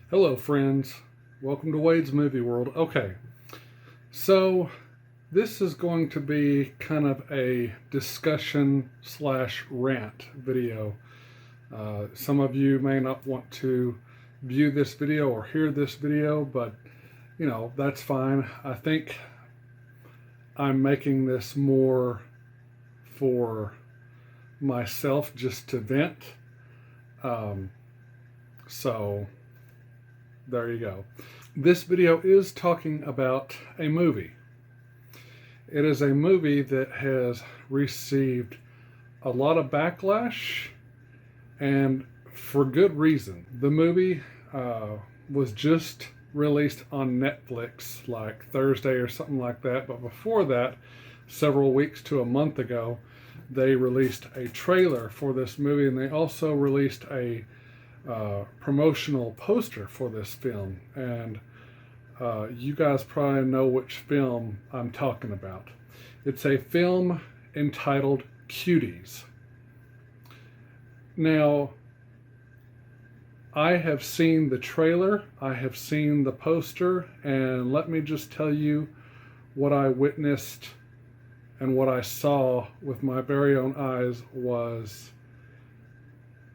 Hello, friends. Welcome to Wade's Movie World. Okay, so this is going to be kind of a discussion slash rant video. Some of you may not want to view this video or hear this video, but that's fine. I think I'm making this more for myself just to vent. So there you go. This video is talking about a movie. It is a movie that has received a lot of backlash, and for good reason. The movie was just released on Netflix like Thursday or something like that, but before that, several weeks to a month ago, they released a trailer for this movie, and they also released a promotional poster for this film. And you guys probably know which film I'm talking about. It's a film entitled CUTIES. Now, I have seen the trailer, I have seen the poster, and let me just tell you what I witnessed and what I saw with my very own eyes was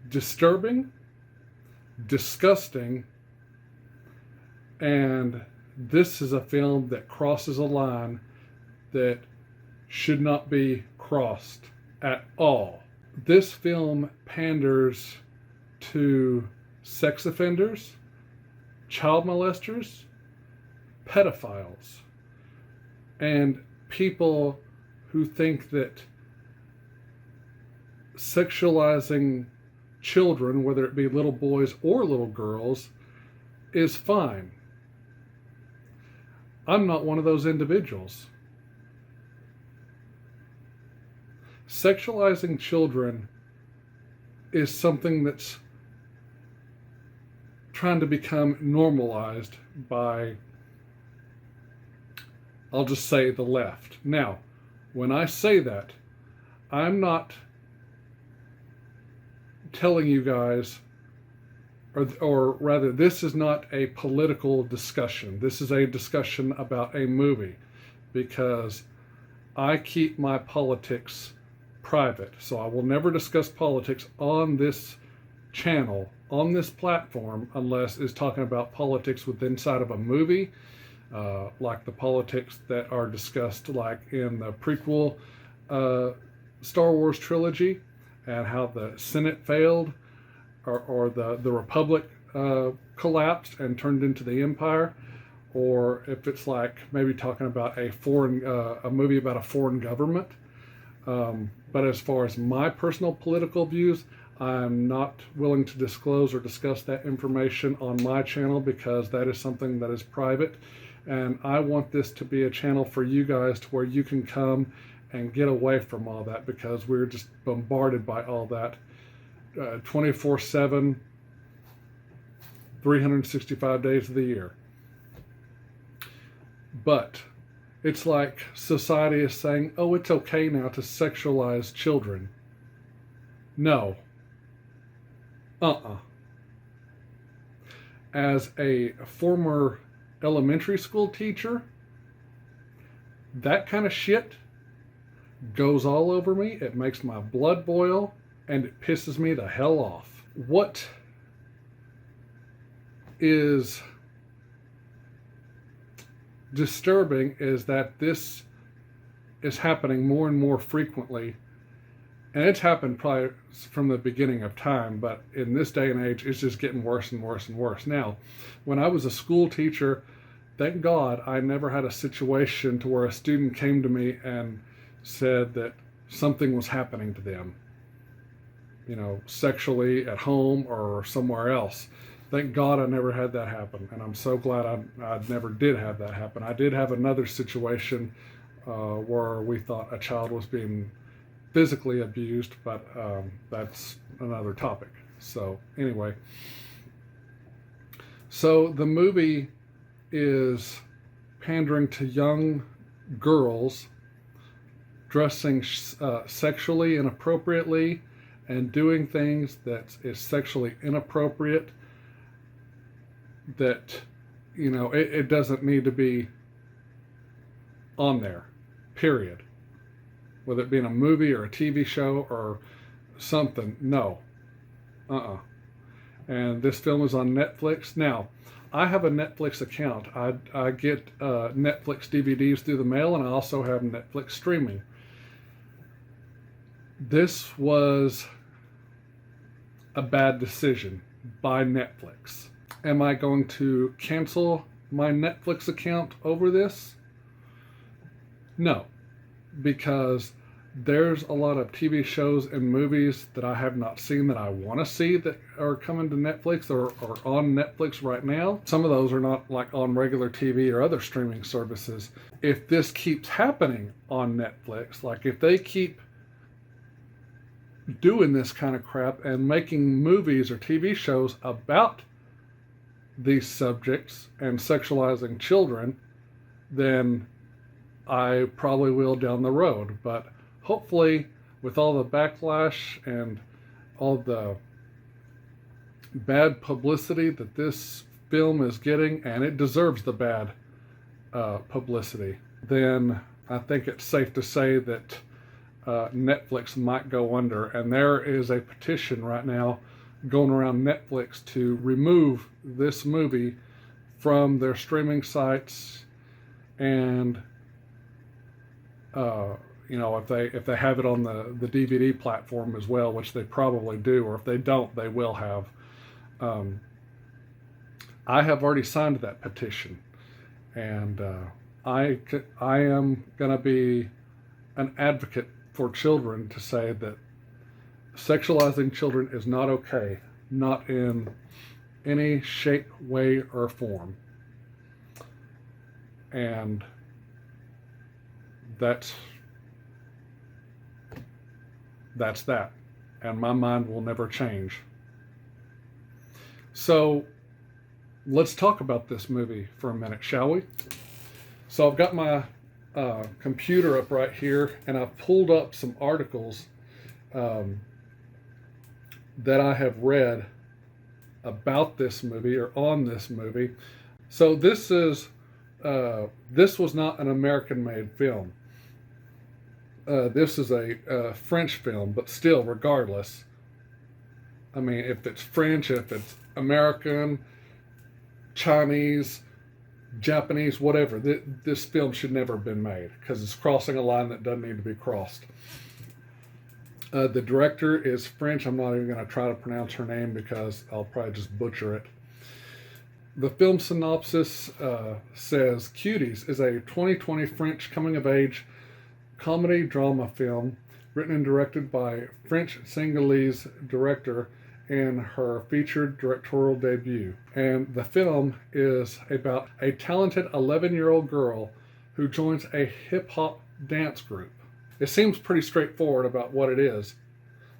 disturbing, disgusting, and this is a film that crosses a line that should not be crossed at all. This film panders to sex offenders, child molesters, pedophiles, and people who think that sexualizing children, whether it be little boys or little girls, is fine. I'm not one of those individuals. Sexualizing children is something that's trying to become normalized by, I'll just say, the left. Now, when I say that, I'm not telling you guys, or rather, this is not a political discussion. This is a discussion about a movie, because I keep my politics private. So I will never discuss politics on this channel, on this platform, unless it's talking about politics within inside of a movie, like the politics that are discussed like in the prequel Star Wars trilogy, and how the Senate failed, or the Republic collapsed and turned into the Empire, or if it's like maybe talking about a movie about a foreign government. But as far as my personal political views, I'm not willing to disclose or discuss that information on my channel, because that is something that is private, and I want this to be a channel for you guys to where you can come and get away from all that, because we're just bombarded by all that 24/7, 365 days of the year. But it's like society is saying, oh, it's okay now to sexualize children. No. As a former elementary school teacher, that kind of shit goes all over me. It makes my blood boil, and it pisses me the hell off. What is disturbing is that this is happening more and more frequently, and it's happened probably from the beginning of time, but in this day and age, it's just getting worse and worse and worse. Now, when I was a school teacher, thank God I never had a situation to where a student came to me and said that something was happening to them, sexually at home or somewhere else. Thank God I never had that happen, and I'm so glad I never did have that happen. I did have another situation where we thought a child was being physically abused, but that's another topic. So anyway, so the movie is pandering to young girls dressing sexually inappropriately and doing things that is sexually inappropriate that, it doesn't need to be on there, period. Whether it be in a movie or a TV show or something. No. And this film is on Netflix. Now, I have a Netflix account. I get Netflix DVDs through the mail, and I also have Netflix streaming. This was a bad decision by Netflix. Am I going to cancel my Netflix account over this? No, because there's a lot of TV shows and movies that I have not seen that I want to see that are coming to Netflix or on Netflix right now. Some of those are not like on regular TV or other streaming services. If this keeps happening on Netflix, like if they keep doing this kind of crap and making movies or TV shows about these subjects and sexualizing children, then I probably will down the road. But hopefully, with all the backlash and all the bad publicity that this film is getting, and it deserves the bad publicity, then I think it's safe to say that Netflix might go under. And there is a petition right now going around Netflix to remove this movie from their streaming sites, and if they have it on the DVD platform as well, which they probably do, or if they don't, they will have. I have already signed that petition, and I am going to be an advocate for children to say that sexualizing children is not okay, not in any shape, way, or form. And that's that. And my mind will never change. So let's talk about this movie for a minute, shall we? So I've got my computer up right here, and I've pulled up some articles that I have read about this movie or on this movie. So this was not an American-made film. This is a French film, but still, regardless, I mean, if it's French, if it's American, Chinese, Japanese, whatever, this film should never have been made because it's crossing a line that doesn't need to be crossed. The director is French. I'm not even going to try to pronounce her name because I'll probably just butcher it. The film synopsis says, "CUTIES" is a 2020 French coming-of-age comedy drama film written and directed by French-Senegalese director in her featured directorial debut. And the film is about a talented 11-year-old girl who joins a hip-hop dance group. It seems pretty straightforward about what it is,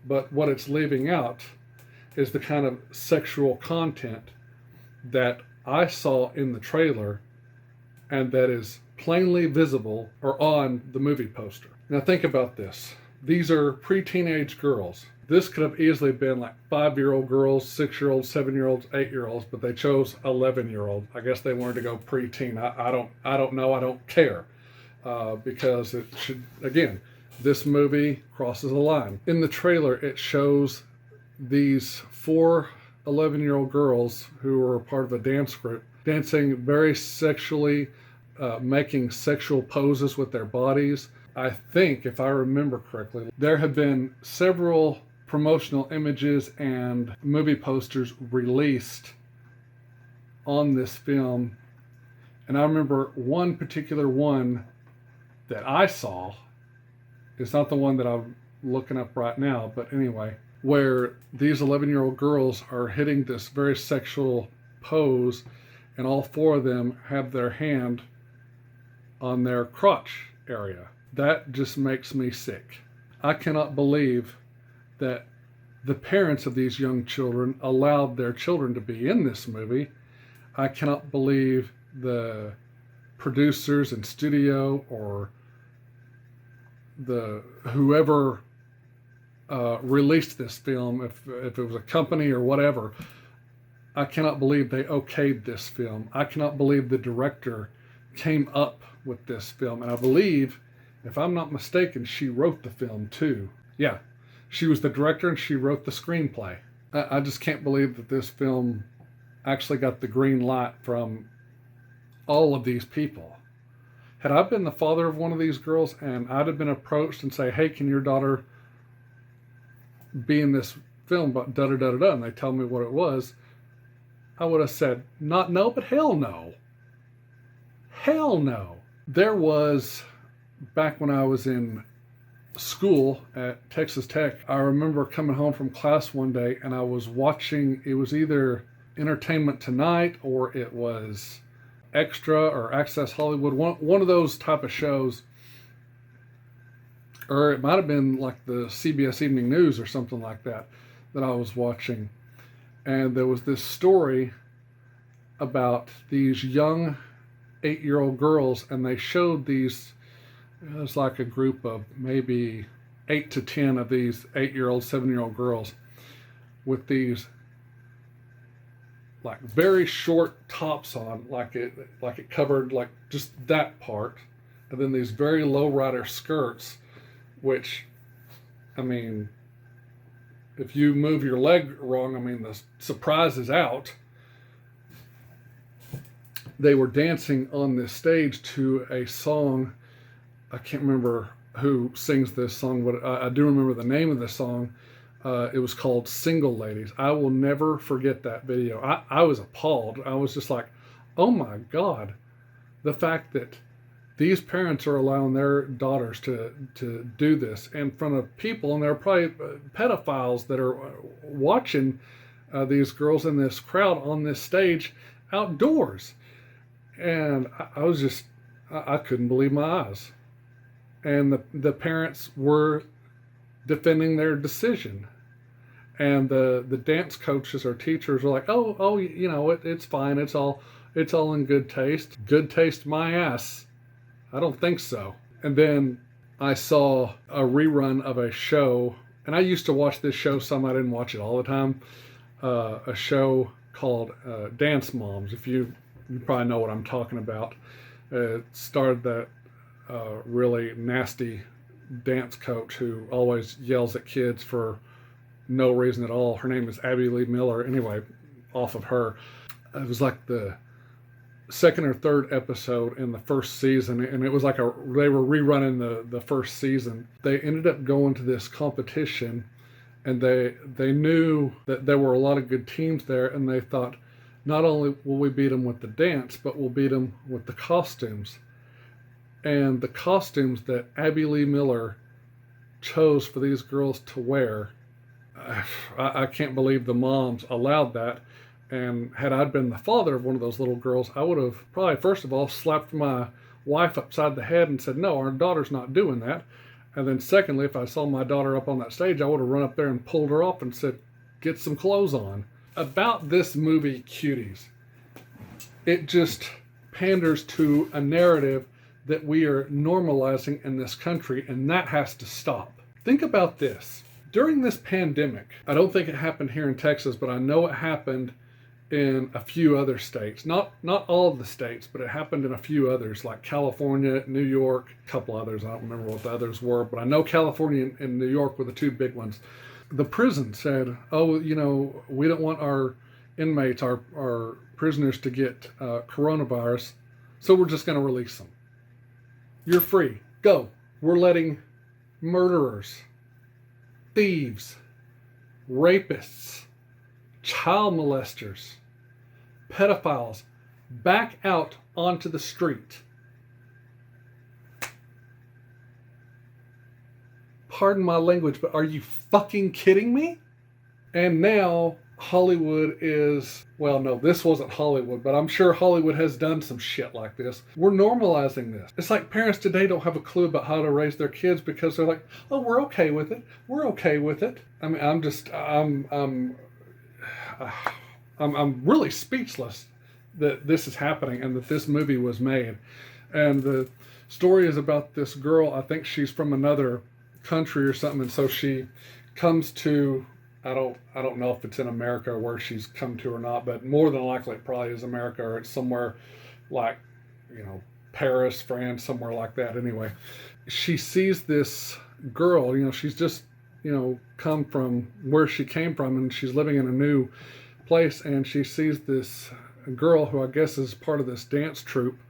but what it's leaving out is the kind of sexual content that I saw in the trailer and that is plainly visible or on the movie poster. Now think about this. These are pre-teenage girls. This could have easily been like 5-year-old girls, 6-year-olds, 7-year-olds, 8-year-olds, but they chose 11-year-old. I guess they wanted to go pre-teen. I don't know. I don't care. Because it should, again, this movie crosses a line. In the trailer, it shows these 4 11-year-old girls who are part of a dance group dancing very sexually, making sexual poses with their bodies. I think, if I remember correctly, there have been several promotional images and movie posters released on this film. And I remember one particular one that I saw. It's not the one that I'm looking up right now, but anyway, where these 11-year-old girls are hitting this very sexual pose, and all 4 of them have their hand on their crotch area. That just makes me sick. I cannot believe that the parents of these young children allowed their children to be in this movie. I cannot believe the producers and studio or whoever released this film, if it was a company or whatever, I cannot believe they okayed this film. I cannot believe the director came up with this film. And I believe, if I'm not mistaken, she wrote the film too. Yeah, she was the director and she wrote the screenplay. I just can't believe that this film actually got the green light from all of these people. Had I been the father of one of these girls and I'd have been approached and say, hey, can your daughter be in this film about da-da-da-da-da, and they tell me what it was, I would have said, not no, but hell no. Hell no. There was, back when I was in school at Texas Tech, I remember coming home from class one day and I was watching, it was either Entertainment Tonight or it was Extra or Access Hollywood, one of those type of shows, or it might have been like the CBS Evening News or something like that I was watching. And there was this story about these young 8-year-old girls, and they showed these, it was like a group of maybe 8 to 10 of these 8-year-old, 7-year-old girls with these like very short tops on, like it covered like just that part, and then these very low rider skirts, which, I mean, if you move your leg wrong, I mean, the surprise is out. They were dancing on this stage to a song. I can't remember who sings this song, but I do remember the name of the song. It was called Single Ladies. I will never forget that video. I was appalled. I was just like, oh my God. The fact that these parents are allowing their daughters to do this in front of people, and there are probably pedophiles that are watching these girls in this crowd on this stage outdoors. And I was just, I couldn't believe my eyes. And the parents were defending their decision. And the dance coaches or teachers were like, oh, you know, it's fine. It's all in good taste. Good taste, my ass. I don't think so. And then I saw a rerun of a show, and I used to watch this show some. I didn't watch it all the time. A show called Dance Moms. If you probably know what I'm talking about. It starred that really nasty dance coach who always yells at kids for no reason at all. Her name is Abby Lee Miller. Anyway, off of her. It was like the second or third episode in the first season, and it was like they were rerunning the first season. They ended up going to this competition, and they knew that there were a lot of good teams there, and they thought, not only will we beat them with the dance, but we'll beat them with the costumes. And the costumes that Abby Lee Miller chose for these girls to wear, I can't believe the moms allowed that. And had I been the father of one of those little girls, I would have probably, first of all, slapped my wife upside the head and said, no, our daughter's not doing that. And then secondly, if I saw my daughter up on that stage, I would have run up there and pulled her off and said, get some clothes on. About this movie, Cuties, it just panders to a narrative that we are normalizing in this country, and that has to stop. Think about this. During this pandemic, I don't think it happened here in Texas, but I know it happened in a few other states. Not all of the states, but it happened in a few others, like California, New York, a couple others. I don't remember what the others were, but I know California and New York were the two big ones. The prison said, oh, you know, we don't want our inmates, our prisoners to get coronavirus, so we're just going to release them. You're free. Go. We're letting murderers, thieves, rapists, child molesters, pedophiles back out onto the street. Pardon my language, but are you fucking kidding me? And now Hollywood is, well, no, this wasn't Hollywood, but I'm sure Hollywood has done some shit like this. We're normalizing this. It's like parents today don't have a clue about how to raise their kids because they're like, oh, we're okay with it. We're okay with it. I mean, I'm really speechless that this is happening and that this movie was made. And the story is about this girl. I think she's from another country or something, and so she comes to I don't know if it's in America where she's come to or not, but more than likely it probably is America, or it's somewhere like, you know, Paris, France, somewhere like that. Anyway, she sees this girl. You know, she's just, you know, come from where she came from, and she's living in a new place, and she sees this girl who I guess is part of this dance troupe,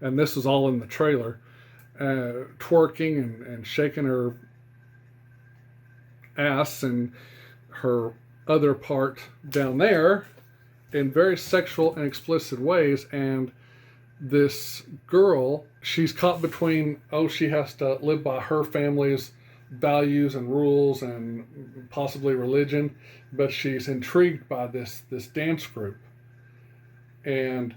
and this was all in the trailer, twerking and shaking her ass and her other part down there in very sexual and explicit ways. And this girl, she's caught between, oh, she has to live by her family's values and rules and possibly religion, but she's intrigued by this dance group. And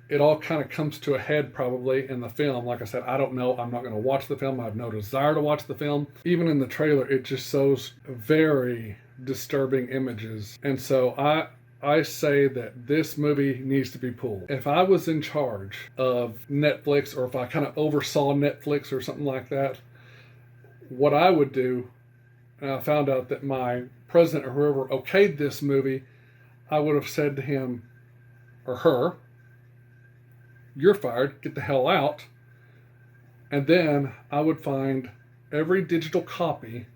it all kind of comes to a head probably in the film. Like I said, I don't know. I'm not going to watch the film. I have no desire to watch the film. Even in the trailer, it just shows very disturbing images. And so I say that this movie needs to be pulled. If I was in charge of Netflix, or if I kind of oversaw Netflix or something like that, what I would do, and I found out that my president or whoever okayed this movie, I would have said to him or her, "You're fired, get the hell out." And then I would find every digital copy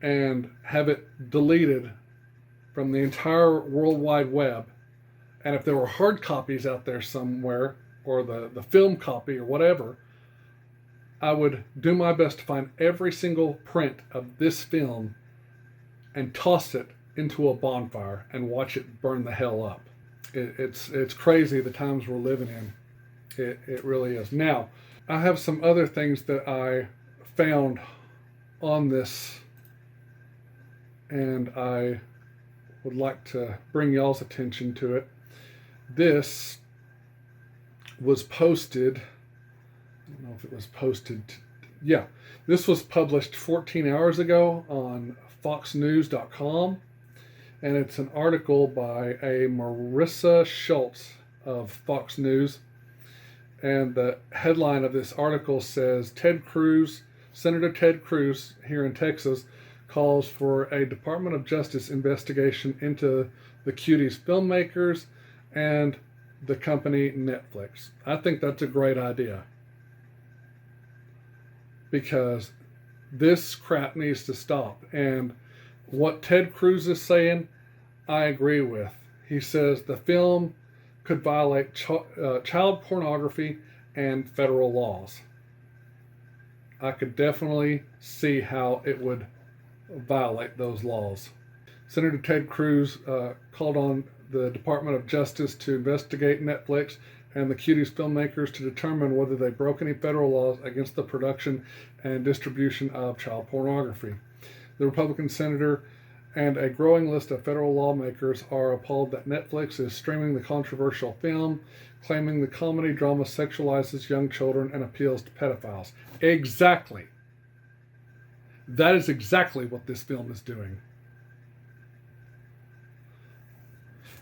and have it deleted from the entire World Wide Web. And if there were hard copies out there somewhere, or the film copy or whatever, I would do my best to find every single print of this film and toss it into a bonfire and watch it burn the hell up. It's crazy the times we're living in. It really is. Now, I have some other things that I found on this, and I would like to bring y'all's attention to it. This was posted, I don't know if it was posted, yeah, this was published 14 hours ago on foxnews.com, and it's an article by a Marissa Schultz of Fox News, and the headline of this article says, Senator Ted Cruz here in Texas calls for a Department of Justice investigation into the CUTIES filmmakers and the company Netflix. I think that's a great idea, because this crap needs to stop. And what Ted Cruz is saying, I agree with. He says the film could violate child pornography and federal laws. I could definitely see how it would violate those laws. Senator Ted Cruz called on the Department of Justice to investigate Netflix and the CUTIES filmmakers to determine whether they broke any federal laws against the production and distribution of child pornography. The Republican senator and a growing list of federal lawmakers are appalled that Netflix is streaming the controversial film, claiming the comedy drama sexualizes young children and appeals to pedophiles. Exactly. That is exactly what this film is doing.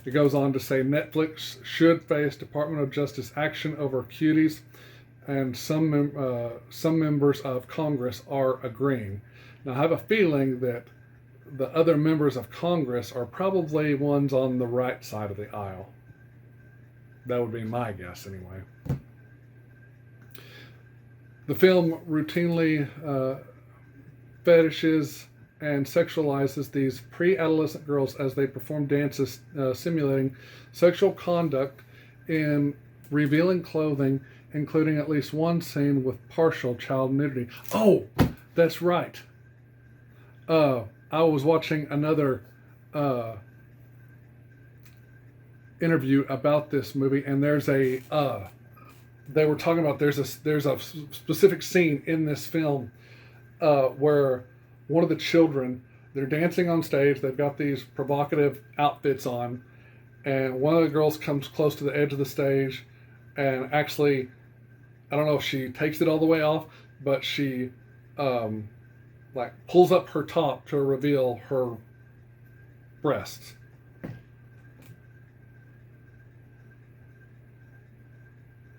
It goes on to say Netflix should face Department of Justice action over CUTIES, and some members of Congress are agreeing. Now, I have a feeling that the other members of Congress are probably ones on the right side of the aisle. That would be my guess, anyway. The film routinely fetishes and sexualizes these pre-adolescent girls as they perform dances simulating sexual conduct in revealing clothing, including at least one scene with partial child nudity. Oh, that's right. I was watching another interview about this movie, and there's a they were talking about there's a specific scene in this film where one of the children, they're dancing on stage, they've got these provocative outfits on, and one of the girls comes close to the edge of the stage, and actually, I don't know if she takes it all the way off, but she like pulls up her top to reveal her breasts.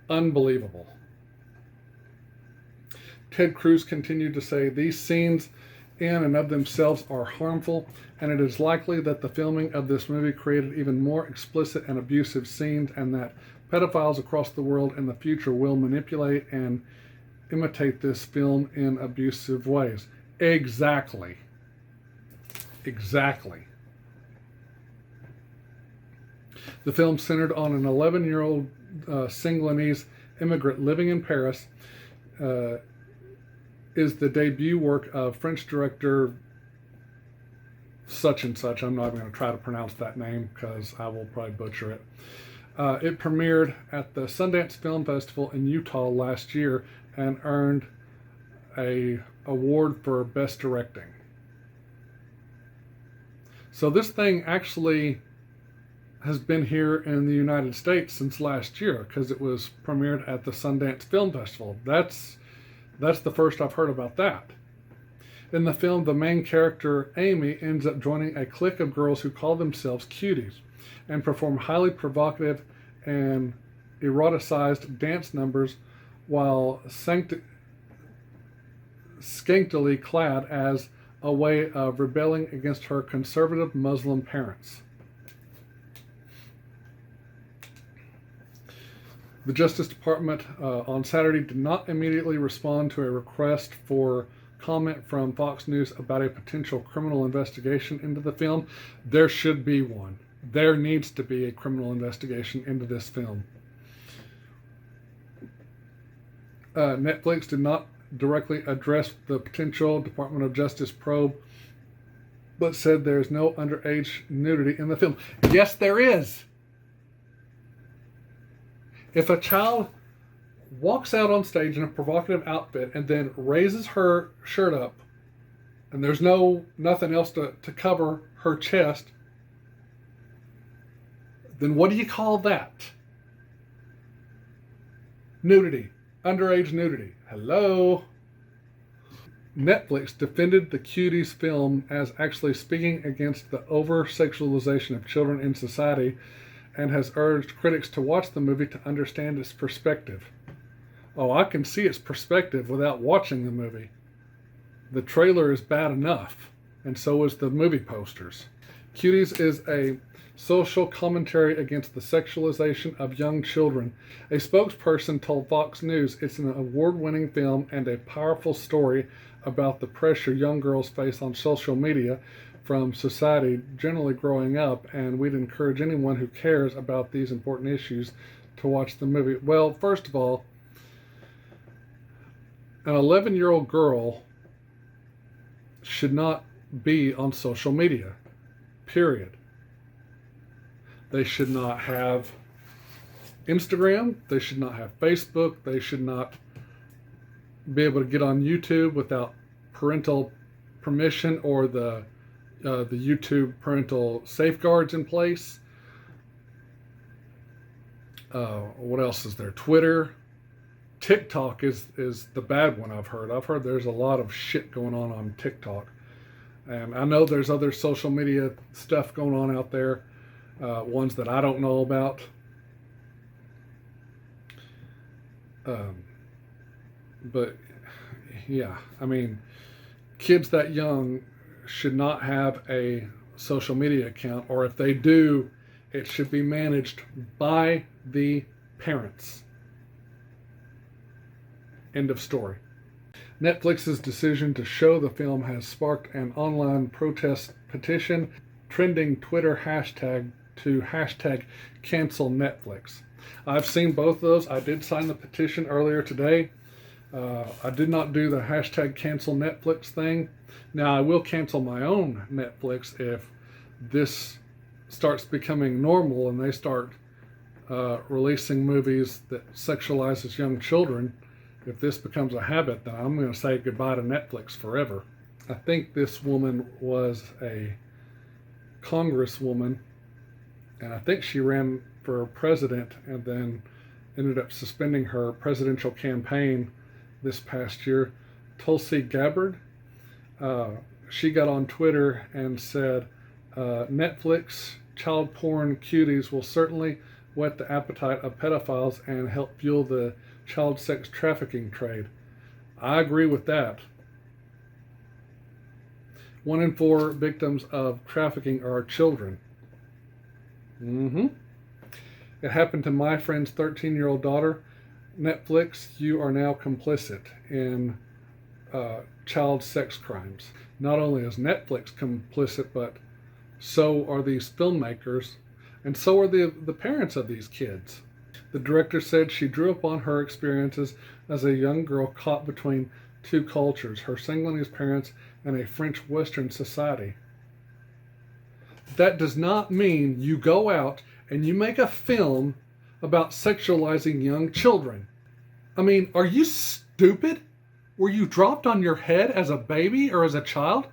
Unbelievable. Ted Cruz continued to say these scenes in and of themselves are harmful, and it is likely that the filming of this movie created even more explicit and abusive scenes, and that pedophiles across the world in the future will manipulate and imitate this film in abusive ways. Exactly. Exactly. The film centered on an 11-year-old Singalinese immigrant living in Paris. Is the debut work of French director such and such. I'm not even going to try to pronounce that name because I will probably butcher it. It premiered at the Sundance Film Festival in Utah last year and earned an award for Best Directing. So this thing actually has been here in the United States since last year because it was premiered at the Sundance Film Festival. That's the first I've heard about that. In the film, the main character, Amy, ends up joining a clique of girls who call themselves Cuties and perform highly provocative and eroticized dance numbers while scantily clad as a way of rebelling against her conservative Muslim parents. The Justice Department on Saturday did not immediately respond to a request for comment from Fox News about a potential criminal investigation into the film. There should be one. There needs to be a criminal investigation into this film. Netflix did not directly address the potential Department of Justice probe, but said there is no underage nudity in the film. Yes, there is. If a child walks out on stage in a provocative outfit and then raises her shirt up and there's nothing else to cover her chest, then what do you call that? Nudity. Underage nudity. Hello? Netflix defended the Cuties film as actually speaking against the over-sexualization of children in society and has urged critics to watch the movie to understand its perspective. Oh, I can see its perspective without watching the movie. The trailer is bad enough, and so is the movie posters. Cuties is a social commentary against the sexualization of young children. A spokesperson told Fox News it's an award-winning film and a powerful story about the pressure young girls face on social media from society generally growing up, and we'd encourage anyone who cares about these important issues to watch the movie. Well, first of all, an 11-year-old girl should not be on social media, period. They should not have Instagram. They should not have Facebook. They should not be able to get on YouTube without parental permission or the YouTube parental safeguards in place. What else is there? Twitter. TikTok is the bad one I've heard. I've heard there's a lot of shit going on TikTok. And I know there's other social media stuff going on out there, ones that I don't know about. But yeah, I mean, kids that young should not have a social media account, or if they do, it should be managed by the parents. End of story. Netflix's decision to show the film has sparked an online protest petition, trending Twitter hashtag to hashtag cancel Netflix. I've seen both of those. I did sign the petition earlier today. I did not do the hashtag cancel Netflix thing. Now, I will cancel my own Netflix if this starts becoming normal and they start releasing movies that sexualizes young children. If this becomes a habit, then I'm going to say goodbye to Netflix forever. I think this woman was a congresswoman, and I think she ran for president and then ended up suspending her presidential campaign this past year. Tulsi Gabbard, she got on Twitter and said, Netflix child porn cuties will certainly whet the appetite of pedophiles and help fuel the child sex trafficking trade. I agree with that. 1 in 4 victims of trafficking are children. It happened to my friend's 13-year-old daughter. Netflix, you are now complicit in child sex crimes. Not only is Netflix complicit, but so are these filmmakers, and so are the parents of these kids. The director said she drew upon her experiences as a young girl caught between two cultures, her Singaporean parents and a French Western society. That does not mean you go out and you make a film about sexualizing young children. I mean, are you stupid? Were you dropped on your head as a baby or as a child?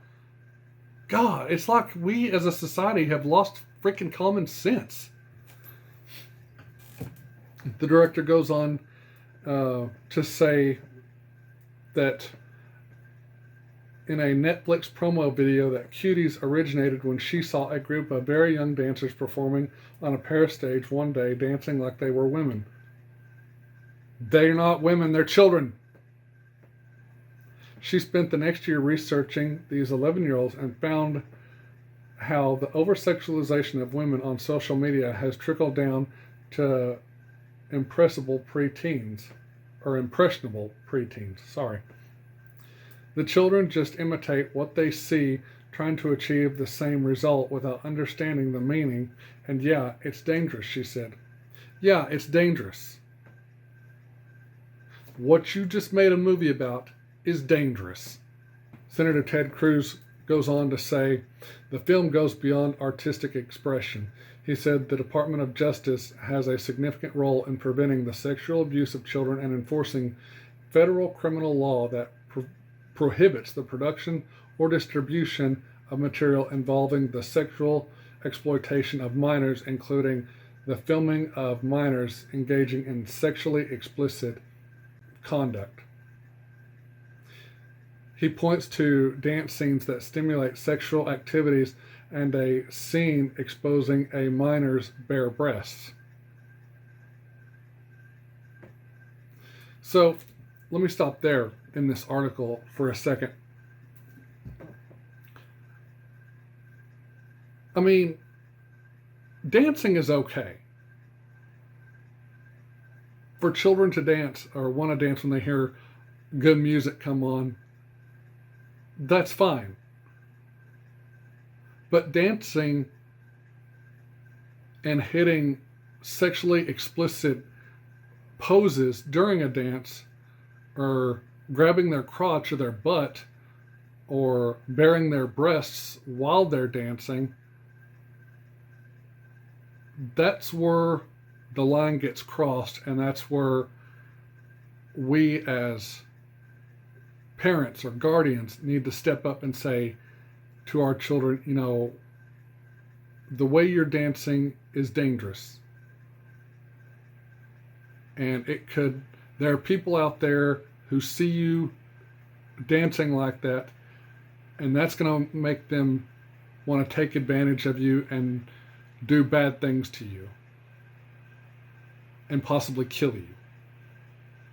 God, it's like we as a society have lost freaking common sense. The director goes on to say that in a Netflix promo video that CUTIES originated when she saw a group of very young dancers performing on a Paris stage one day, dancing like they were women. They're not women, they're children. She spent the next year researching these 11-year-olds and found how the over-sexualization of women on social media has trickled down to impressionable preteens. Sorry. The children just imitate what they see, trying to achieve the same result without understanding the meaning. And yeah, it's dangerous, she said. Yeah, it's dangerous. What you just made a movie about is dangerous. Senator Ted Cruz goes on to say, the film goes beyond artistic expression. He said the Department of Justice has a significant role in preventing the sexual abuse of children and enforcing federal criminal law that prohibits the production or distribution of material involving the sexual exploitation of minors, including the filming of minors engaging in sexually explicit conduct. He points to dance scenes that stimulate sexual activities and a scene exposing a minor's bare breasts. So let me stop there in this article for a second. I mean, dancing is okay. For children to dance or want to dance when they hear good music come on, that's fine. But dancing and hitting sexually explicit poses during a dance, or grabbing their crotch or their butt, or baring their breasts while they're dancing, that's where the line gets crossed, and that's where we as parents or guardians need to step up and say to our children, you know, the way you're dancing is dangerous. And there are people out there who see you dancing like that, and that's going to make them want to take advantage of you and do bad things to you and possibly kill you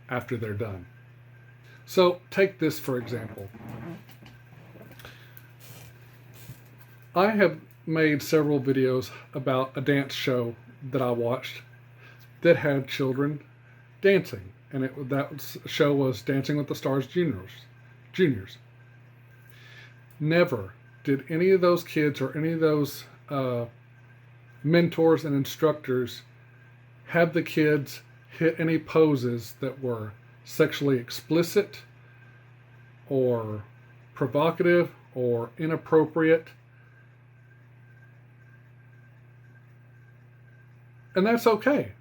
after they're done. So take this for example. I have made several videos about a dance show that I watched that had children dancing, and that show was Dancing with the Stars Juniors. Never did any of those kids or any of those mentors and instructors have the kids hit any poses that were sexually explicit or provocative or inappropriate. And that's okay,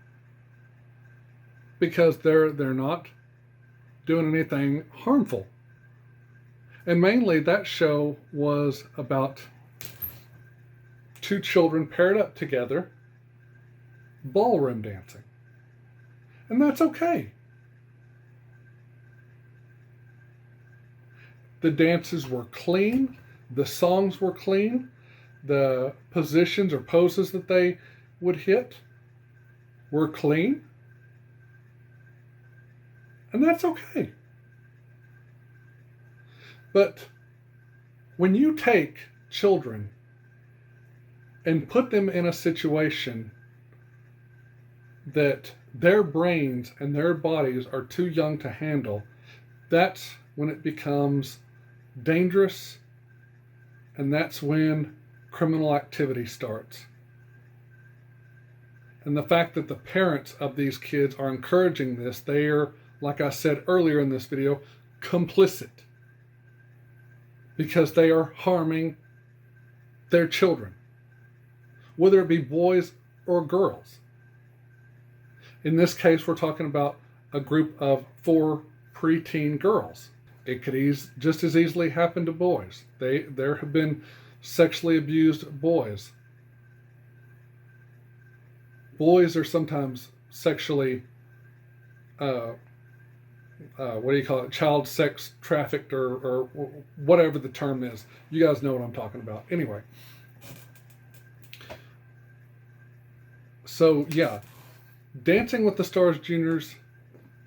because they're not doing anything harmful. And mainly that show was about two children paired up together, ballroom dancing. And that's okay. The dances were clean, the songs were clean, the positions or poses that they would hit were clean, and that's okay. But When you take children and put them in a situation that their brains and their bodies are too young to handle, that's when it becomes dangerous, and that's when criminal activity starts. And the fact that the parents of these kids are encouraging this, they are, like I said earlier in this video, complicit, because they are harming their children, whether it be boys or girls. In this case, we're talking about a group of 4 preteen girls. It could just as easily happen to boys. There have been sexually abused boys. Boys are sometimes sexually, child sex trafficked, or whatever the term is. You guys know what I'm talking about. Anyway. So, yeah. Dancing with the Stars Juniors,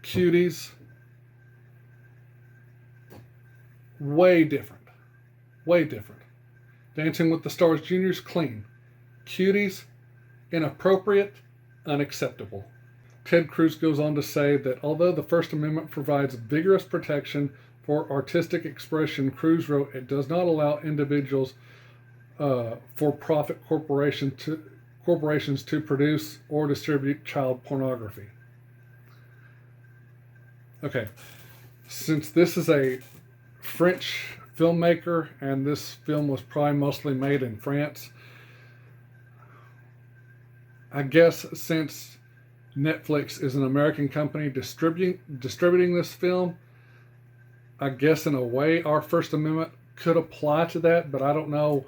Cuties, way different. Way different. Dancing with the Stars Juniors, clean. Cuties, inappropriate, unacceptable. Ted Cruz goes on to say that although the First Amendment provides vigorous protection for artistic expression, Cruz wrote, it does not allow individuals, for-profit corporations to produce or distribute child pornography. Okay, since this is a French filmmaker and this film was probably mostly made in France, I guess since Netflix is an American company distributing this film, I guess in a way our First Amendment could apply to that, but I don't know.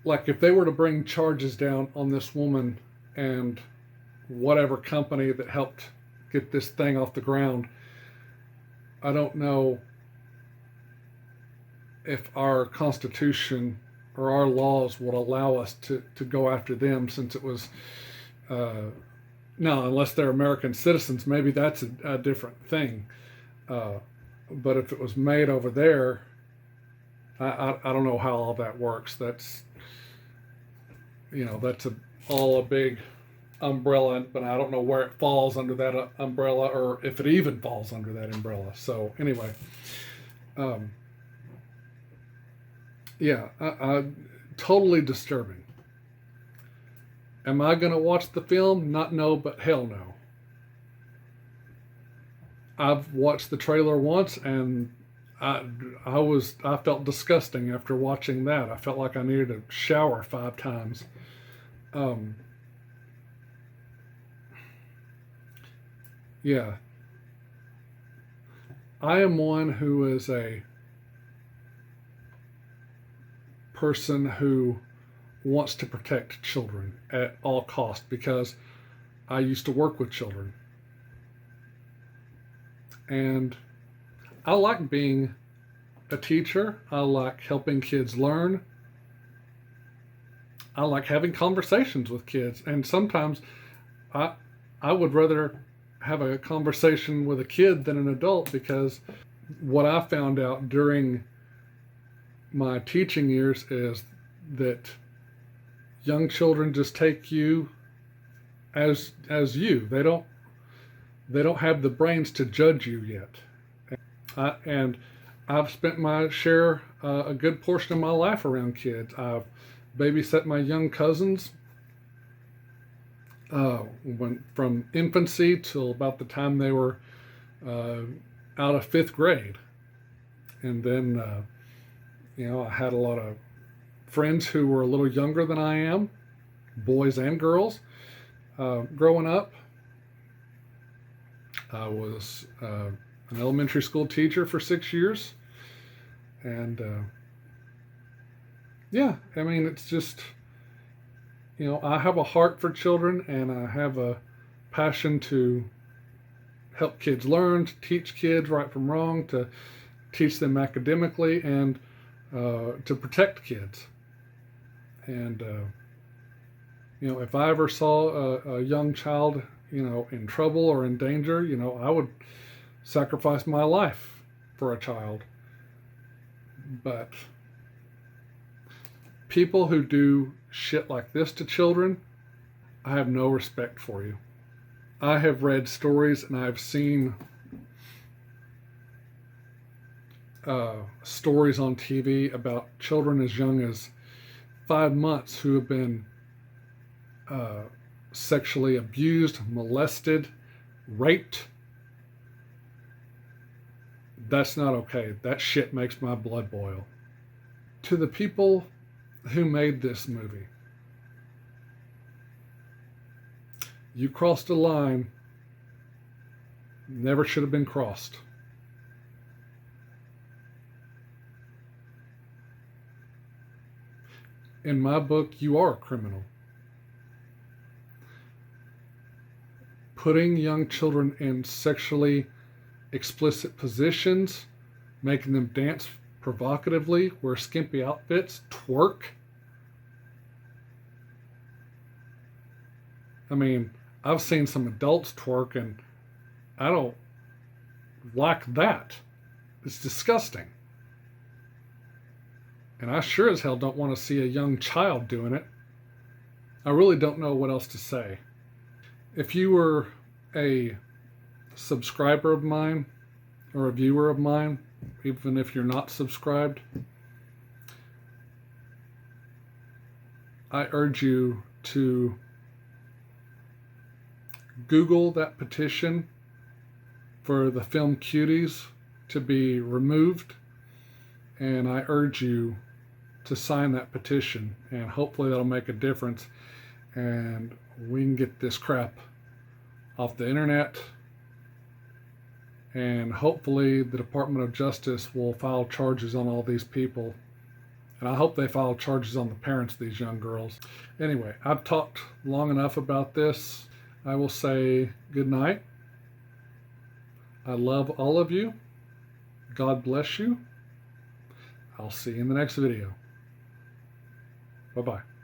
Like, if they were to bring charges down on this woman and whatever company that helped get this thing off the ground, I don't know if our Constitution or our laws would allow us to go after them, since it was, now, unless they're American citizens, maybe that's a different thing. But if it was made over there, I don't know how all that works. That's all a big umbrella, but I don't know where it falls under that umbrella, or if it even falls under that umbrella. So anyway, totally disturbing. Am I going to watch the film? Not no, but hell no. I've watched the trailer once, and I felt disgusting after watching that. I felt like I needed to shower 5 times. Yeah. I am one who is a person who wants to protect children at all costs, because I used to work with children. And I like being a teacher. I like helping kids learn. I like having conversations with kids. And sometimes I would rather have a conversation with a kid than an adult, because what I found out during my teaching years is that young children just take you as you. They don't have the brains to judge you yet. And I've spent my share, a good portion of my life around kids. I've babysat my young cousins from infancy till about the time they were out of 5th grade. And then, I had a lot of friends who were a little younger than I am, boys and girls. Growing up, I was an elementary school teacher for 6 years. And it's just, I have a heart for children, and I have a passion to help kids learn, to teach kids right from wrong, to teach them academically, and to protect kids. And, if I ever saw a young child, in trouble or in danger, I would sacrifice my life for a child. But people who do shit like this to children, I have no respect for you. I have read stories and I've seen stories on TV about children as young as 5 months who have been sexually abused, molested, raped. That's not okay. That shit makes my blood boil. To the people who made this movie, you crossed a line never should have been crossed. In my book, you are a criminal. Putting young children in sexually explicit positions, making them dance provocatively, wear skimpy outfits, twerk. I mean, I've seen some adults twerk and I don't like that. It's disgusting. And I sure as hell don't want to see a young child doing it. I really don't know what else to say. If you were a subscriber of mine or a viewer of mine, even if you're not subscribed, I urge you to Google that petition for the film Cuties to be removed, and I urge you to sign that petition, and hopefully that'll make a difference and we can get this crap off the internet, and hopefully the Department of Justice will file charges on all these people, and I hope they file charges on the parents of these young girls. Anyway, I've talked long enough about this. I will say good night. I love all of you. God bless you. I'll see you in the next video. Bye-bye.